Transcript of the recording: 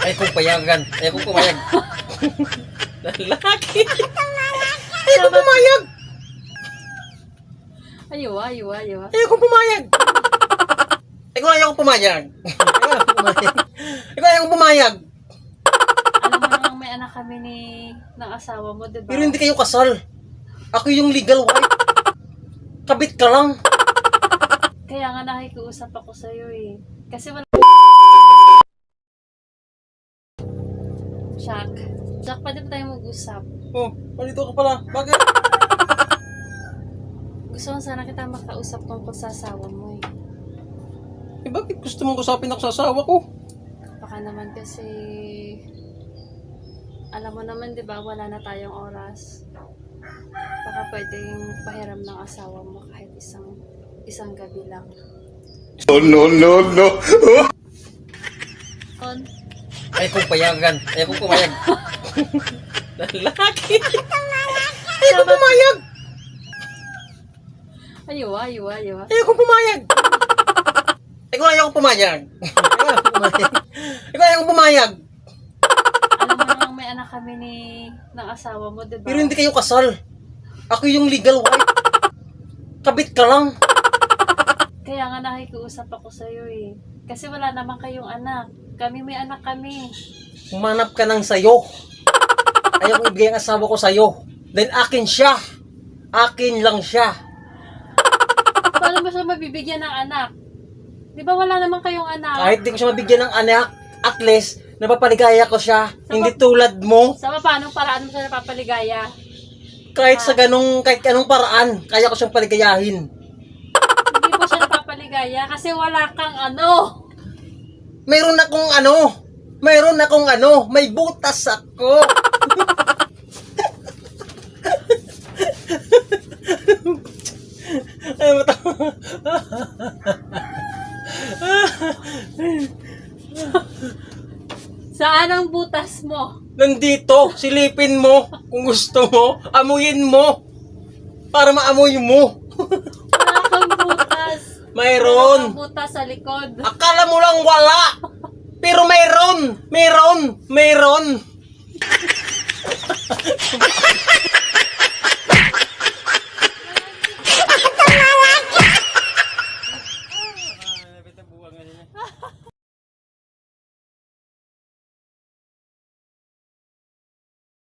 Ay kong payagan. Ay kong pumayag. Lalaki. Ay kong pumayag. Ayaw. Ay kong pumayag. Ay kung ayaw kong pumayag. Ay kung ayaw kong pumayag. Alam mo namang may anak kami ng asawa mo, diba? Pero hindi kayo kasal. Ako yung legal wife. Kabit ka lang. Kaya nga nakikiusap ako sa'yo eh. Kasi wala... Jack, pwede ba tayo mag-usap? Oh, nandito ka pala. Bakit? Gusto ko sana kita makausap tungkol sa asawa mo eh. Eh, bakit gusto mong usapin ako sa asawa ko? Baka naman kasi... Alam mo naman, di ba, wala na tayong oras. Baka pwedeng pahiram ng asawa mo kahit isang gabi lang. Oh, no. On. Ay kong payagan. Ay kong pumayag. Lalaki. Ay kong pumayag. Ayaw. Ay kong pumayag. Ay kung ayaw kong pumayag. Ay kung ayaw kong pumayag. Alam mo namang may anak kami ng asawa mo, diba? Pero hindi kayo kasal. Ako yung legal wife. Kabit ka lang. Kaya nga nakikiusap ako sa'yo eh. Kasi wala naman kayong anak. Kami may anak kami. Humanap ka ng sayo. Ayaw kong ibigay ang asawa ko sayo. Then akin siya. Akin lang siya. Paano mo siya mabibigyan ng anak? Di ba wala naman kayong anak? Kahit di ko siya mabigyan ng anak, at least, napapaligaya ko siya. Hindi tulad mo. Sa paano paraan mo siya napapaligaya? Kahit anong paraan, kaya ko siyang paligayahin. Hindi mo siya napapaligaya kasi wala kang ano. Mayroon akong may butas ako. Ay, mata. Saan ang butas mo? Nandito, silipin mo. Kung gusto mo, amuyin mo. Para maamoy mo. Wala kang butas. Wala Mayroon. kang butas sa likod. Akala mo lang wala. Pero mayroon.